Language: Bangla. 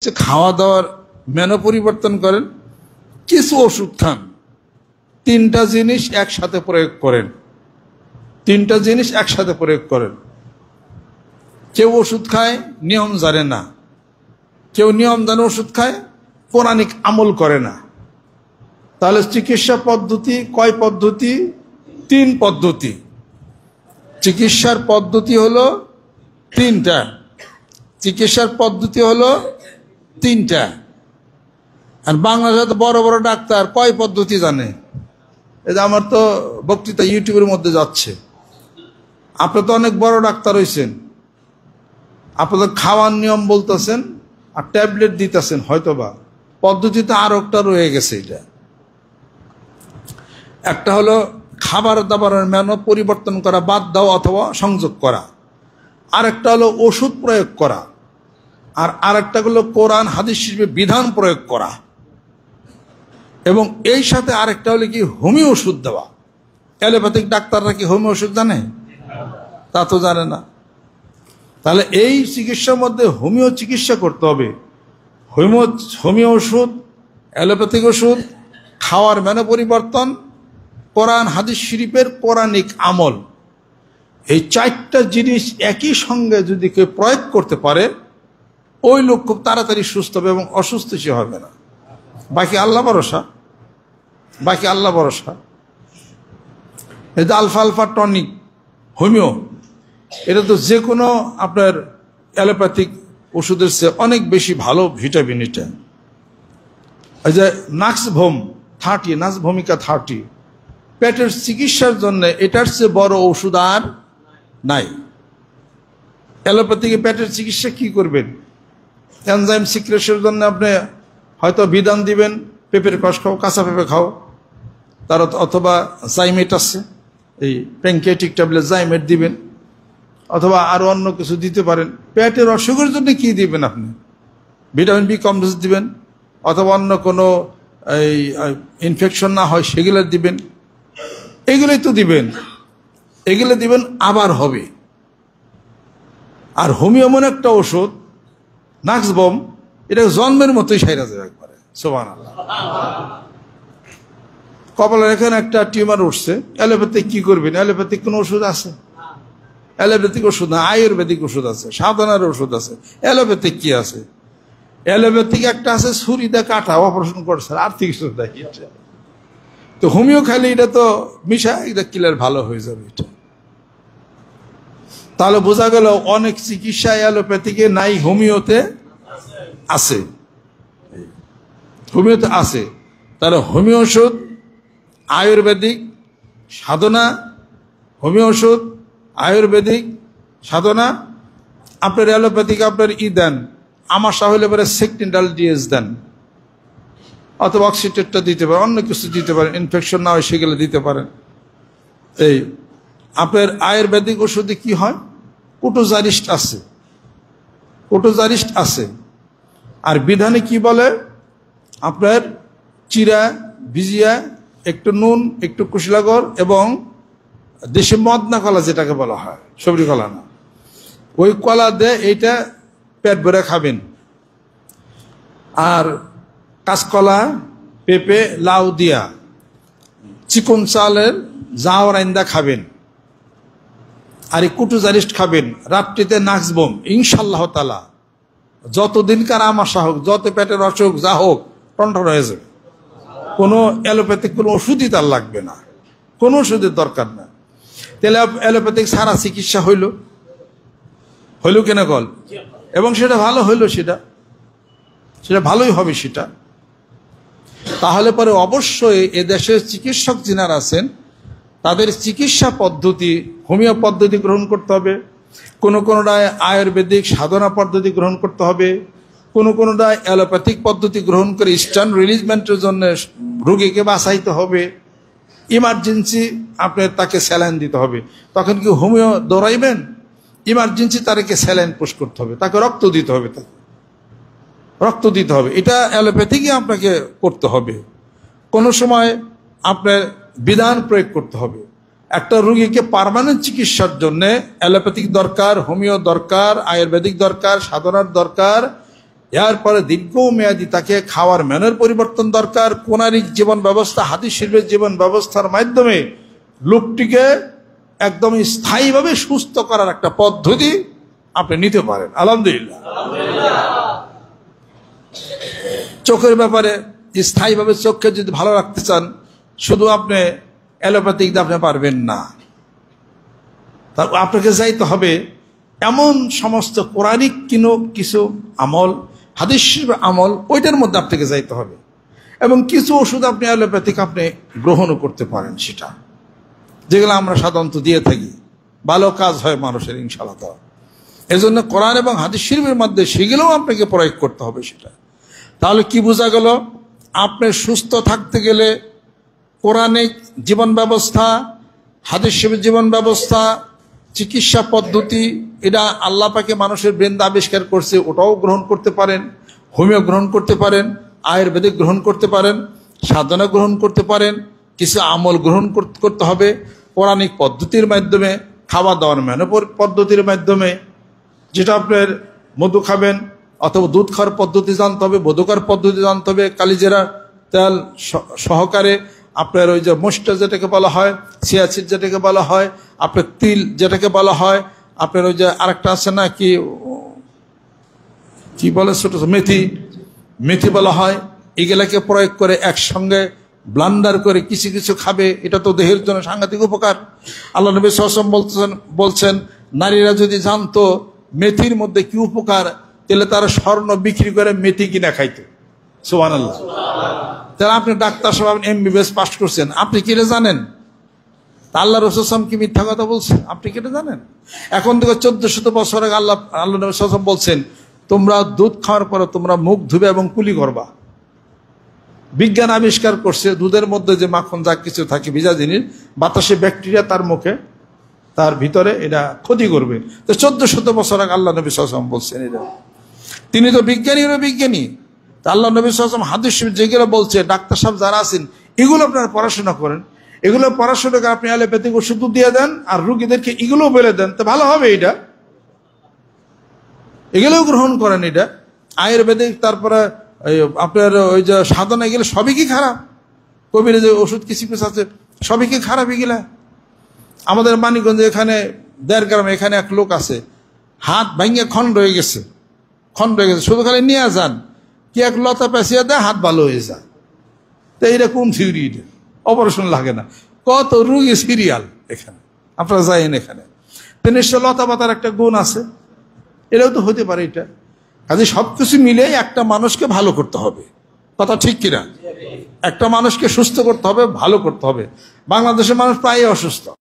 খাওয়া দাওয়ার মেনু পরিবর্তন করেন, কিছু ওষুধ খান, তিনটা জিনিস একসাথে প্রয়োগ করেন। তিনটা জিনিস একসাথে প্রয়োগ করেন। কেউ ওষুধ খায় নিয়ম জানে না, কেউ নিয়ম জানে ওষুধ খায়, পৌরাণিক আমল করে না। তাহলে চিকিৎসা পদ্ধতি কয় পদ্ধতি? তিন পদ্ধতি। চিকিৎসার পদ্ধতি হলো তিনটা। চিকিৎসার পদ্ধতি হলো তিনটা। আর বাংলাদেশে বড় বড় ডাক্তার কয় পদ্ধতি জানে? এই যে আমার তো বক্তৃতা ইউটিউবের মধ্যে যাচ্ছে, আপনি তো অনেক বড় ডাক্তার হয়েছেন, আপনাদের খাওয়ার নিয়ম বলতেছেন আর ট্যাবলেট দিতেছেন, হয়তোবা পদ্ধতিতে আর একটা রয়ে গেছে। এটা একটা হলো খাবার দাবারের মেনু পরিবর্তন করা, বাদ দেওয়া অথবা সংযোগ করা। আরেকটা হলো ওষুধ প্রয়োগ করা, আর আরেকটা হলো কোরআন হাদিস শরীফের বিধান প্রয়োগ করা। এবং এই সাথে আরেকটা হলো কি হোমিও ওষুধ দেওয়া। অ্যালোপ্যাথিক ডাক্তাররা কি হোমিও ওষুধ জানে? তা তো জানে না। তাহলে এই চিকিৎসার মধ্যে হোমিও চিকিৎসা করতে হবে। হোমিও ওষুধ, অ্যালোপ্যাথিক ওষুধ, খাওয়ার মেনু পরিবর্তন, কোরআন হাদিস শরীফের পৌরাণিক আমল, এই চারটা জিনিস একই সঙ্গে যদি কেউ প্রয়োগ করতে পারে, ওই লোক খুব তাড়াতাড়ি সুস্থ হবে এবং অসুস্থ সে হবে না। বাকি আল্লাহ ভরসা, বাকি আল্লাহ ভরসা। এই যে আলফা আলফা টনিক হোমিও, এটা তো যে কোনো আপনার অ্যালোপ্যাথিক ওষুধের চেয়ে অনেক বেশি ভালো ভিটামিন। এটা এই যে নাক্সভোম 30, নাক্সভোমিকা 30, পেটের চিকিৎসার জন্য এটার চেয়ে বড় ওষুধ আর নাই। অ্যালোপ্যাথিকে পেটের চিকিৎসা কি করবেন? এনজাইম সিক্রেশনের জন্য আপনি হয়তো বিধান দিবেন পেঁপের কষ খাও, কাঁচা পেঁপে খাও, তার অথবা জাইমেট আছে, এই প্যানক্রিয়াটিক ট্যাবলেট জাইমেট দিবেন, অথবা আরো অন্য কিছু দিতে পারেন। পেটের অসুখের জন্য কি দিবেন? আপনি ভিটামিন বি কমপ্লেক্স দিবেন, অথবা অন্য কোনো এই ইনফেকশন না হয় সেগুলো দিবেন। এগুলোই তো দিবেন, এগুলো দিবেন আবার হবে। আর হোমিও এমন একটা ওষুধ, নাক্সবম, এটা জন্মের মতোই সাইরা যাবে একবারে। সুবহানাল্লাহ। কপালের এখানে একটা টিউমার উঠছে, অ্যালোপ্যাথিক কি করবেন? অ্যালোপ্যাথিক কোনো ওষুধ আছে? অ্যালোপ্যাথিক ওষুধ না, আয়ুর্বেদিক ওষুধ আছে, সাধনার ওষুধ আছে। অ্যালোপ্যাথিক কি আছে? অ্যালোপ্যাথিক একটা আছে ছুরিতে কাটা, অপারেশন করছে, আর কিছু নাই। তো হোমিও খালি এটা তো মিশা এটা কিলার ভালো হয়ে যাবে। এটা তাহলে বোঝা গেল অনেক চিকিৎসা অ্যালোপ্যাথিকে নাই, হোমিওতে আছে। হোমিওতে আছে। তাহলে হোমিও ওষুধ, আয়ুর্বেদিক সাধনা, হোমিও ওষুধ, আয়ুর্বেদিক সাধনা। আপনার অ্যালোপ্যাথিক আপনার দেন, আমাশা হইলে পরে সেকটিন্ডাল ডিএস দেন, অথবা অক্সিটেটটা দিতে পারেন, অন্য কিছু দিতে পারেন, ইনফেকশন না হয় সেগুলো দিতে পারেন। এই আপনার আয়ুর্বেদিক ওষুধে কি হয়? কোটোজারিস্ট আছে, কোটোজারিস্ট আছে। আর বিধানে কি বলে? আপনার চিরা ভিজিয়া একটু নুন, একটু কুশলাগর এবং দেশে মদনা কলা যেটাকে বলা হয়, সবরি কলা না, ওই কলা দিয়ে এইটা পেট ভরে খাবেন। আর কাঁচকলা, পেঁপে, লাউ দিয়া চিকন চালের জাওয়ার আইন্দা খাবেন। আর এই কুটুজারিস্ট খাবেন। রাত্রিতে নাক্সবম, ইনশাল্লাহ তাআলা যতদিনকার আমাশা হোক, যত পেটের অসুখ যা হোক, টনটন হয়ে যাবে। কোনো অ্যালোপ্যাথিক কোনো ওষুধই তার লাগবে না, কোনো ওষুধের দরকার না। তাহলে অ্যালোপ্যাথিক সারা চিকিৎসা হইল কেন কল? এবং সেটা ভালো হইল, সেটা ভালোই হবে সেটা। তাহলে পরে অবশ্যই এদেশের চিকিৎসক যিনারা আছেন তাদের চিকিৎসা পদ্ধতি হোমিও পদ্ধতি গ্রহণ করতে হবে, কোনোটায় আয়ুর্বেদিক সাধনা পদ্ধতি গ্রহণ করতে হবে, কোনোটায় অ্যালোপ্যাথিক পদ্ধতি গ্রহণ করে ইস্টার্ন রিলিজমেন্টের জন্য রোগীকে বাঁচাইতে হবে। ইমার্জেন্সি আপনার তাকে স্যালাইন দিতে হবে, তখন কি হোমিও দৌড়াইবেন? ইমার্জেন্সি তাকে স্যালাইন পুশ করতে হবে, তাকে রক্ত দিতে হবে, রক্ত দিতে হবে। এটা অ্যালোপ্যাথিকই আপনাকে করতে হবে। কোনো সময় আপনার বিধান প্রয়োগ করতে হবে। একটা রোগীকে পার্মানেন্ট চিকিৎসার জন্য অ্যালোপ্যাথিক দরকার, হোমিও দরকার, আয়ুর্বেদিক দরকার, সাধনার দরকার, এরপরে দীর্ঘমেয়াদী তাকে খাওয়ার ম্যানের পরিবর্তন দরকার। কোনারিক জীবন ব্যবস্থা, হাদিস শরীফের জীবন ব্যবস্থার মাধ্যমে লোকটিকে একদম স্থায়ীভাবে সুস্থ করার একটা পদ্ধতি আপনি নিতে পারেন। আলহামদুলিল্লাহ। চোখের ব্যাপারে স্থায়ীভাবে চোখকে যদি ভালো রাখতে চান, শুধু আপনি অ্যালোপ্যাথিক দিয়ে আপনি পারবেন না। আপনাকে যাইতে হবে এমন সমস্ত কোরআনিক কিছু আমল, হাদিস শরীফের আমল, ওইটার মধ্যে আপনাকে যাইতে হবে। এবং কিছু ওষুধ আপনি অ্যালোপ্যাথিক আপনি গ্রহণও করতে পারেন, সেটা যেগুলো আমরা সাধারণত দিয়ে থাকি, ভালো কাজ হয় মানুষের ইনশাআল্লাহ। এজন্য কোরআন এবং হাদিস শরীফের মধ্যে সেগুলোও আপনাকে প্রয়োগ করতে হবে সেটা। তাহলে কি বোঝা গেল? আপনি সুস্থ থাকতে গেলে কোরআনিক জীবন ব্যবস্থা, হাদিস শরীফের জীবন ব্যবস্থা, চিকিৎসা পদ্ধতি, এটা আল্লাহ পাকে মানুষের ব্রেন আবিষ্কার করছে, ওটাও গ্রহণ করতে পারেন। হোমিও গ্রহণ করতে পারেন, আয়ুর্বেদিক গ্রহণ করতে পারেন, সাধনা গ্রহণ করতে পারেন। কিছু আমল গ্রহণ করতে হবে পৌরাণিক পদ্ধতির মাধ্যমে, খাওয়া দাওয়ার মেনু পদ্ধতির মাধ্যমে। যেটা আপনার মধু খাবেন অথবা দুধ খাওয়ার পদ্ধতি জানতে হবে, মধুকার পদ্ধতি জানতে হবে, কালিজেরা তেল সহকারে আপনার ওই যে মোস্টা যেটাকে বলা হয়, সিয়াসিড যেটাকে বলা হয়, আপনার তিল যেটাকে বলা হয়, আপনার ওই যে আরেকটা আছে না কি বলে ছোট মেথি বলা হয়, এগুলাকে প্রয়োগ করে একসঙ্গে ব্লান্ডার করে কিছু কিছু খাবে। এটা তো দেহের জন্য সাংঘাতিক উপকার। আল্লাহ নবী সাল্লাল্লাহু আলাইহি ওয়াসাল্লাম বলছেন নারীরা যদি জানতো মেথির মধ্যে কি উপকার, তাহলে তারা স্বর্ণ বিক্রি করে মেথি কিনা খাইতো। সুবহানাল্লাহ। তাহলে আপনি ডাক্তার সাহেব MBBS পাস করছেন, আপনি কি এটা জানেন? আল্লাহ রাসূল সাল্লাল্লাহু আলাইহি ওয়াসাল্লাম কি মিথ্যা কথা বলছে? আপনি কি এটা জানেন? এখন থেকে 1400 বছর আগে আল্লাহ নবী সাল্লাল্লাহু আলাইহি ওয়াসাল্লাম বলছেন তোমরা দুধ খাওয়ার পরে তোমরা মুখ ধুবে এবং কুলি করবা। বিজ্ঞান আবিষ্কার করছে দুধের মধ্যে যে মাখন যা কিছু থাকে ভিজা জিনিস, বাতাসে ব্যাকটেরিয়া তার মুখে তার ভিতরে এটা ক্ষতি করবে। তো 1400 বছর আগে আল্লাহ নবী সাল্লাল্লাহু আলাইহি ওয়াসাল্লাম বলছেন এটা। তিনি তো বিজ্ঞানী। আল্লাহ নবী সাল্লাল্লাহু আলাইহি ওয়াসাল্লাম হাদিস যেগুলো বলছে, ডাক্তার সাহেব যারা আছেন এগুলো আপনারা পড়াশোনা করেন। এগুলো পড়াশোনা করে আপনি অ্যালোপ্যাথিক ওষুধ দিয়ে দেন আর রুগীদেরকে এগুলো বলে দেন, তো ভালো হবে। এটা এগুলোও গ্রহণ করেন। এটা আয়ুর্বেদিক, তারপরে আপনার ওই যে সাধনা, এগুলো সবই কি খারাপ? কবির যে ওষুধ কিছু আছে সবই কি খারাপ? এগুলা আমাদের মানিকগঞ্জে এখানে 1.5 গ্রামে এখানে এক লোক আছে, হাত ভাঙিয়ে খন্ড হয়ে গেছে, শুধু খালি নিয়ে যান, কি এক লতা পেঁচিয়ে দেয়, হাত ভালো হয়ে যায়। তো এইরকম থিওরি, এটা অপারেশন লাগে না। কত রুগী সিরিয়াল এখানে, আপনারা যাইন এখানে। তো নিশ্চয় লতা পাতার একটা গুণ আছে, এটাও তো হতে পারে। এটা কাজে সবকিছু মিলে একটা মানুষকে ভালো করতে হবে। কথা ঠিক কিনা? একটা মানুষকে সুস্থ করতে হবে, ভালো করতে হবে। বাংলাদেশের মানুষ প্রায় অসুস্থ।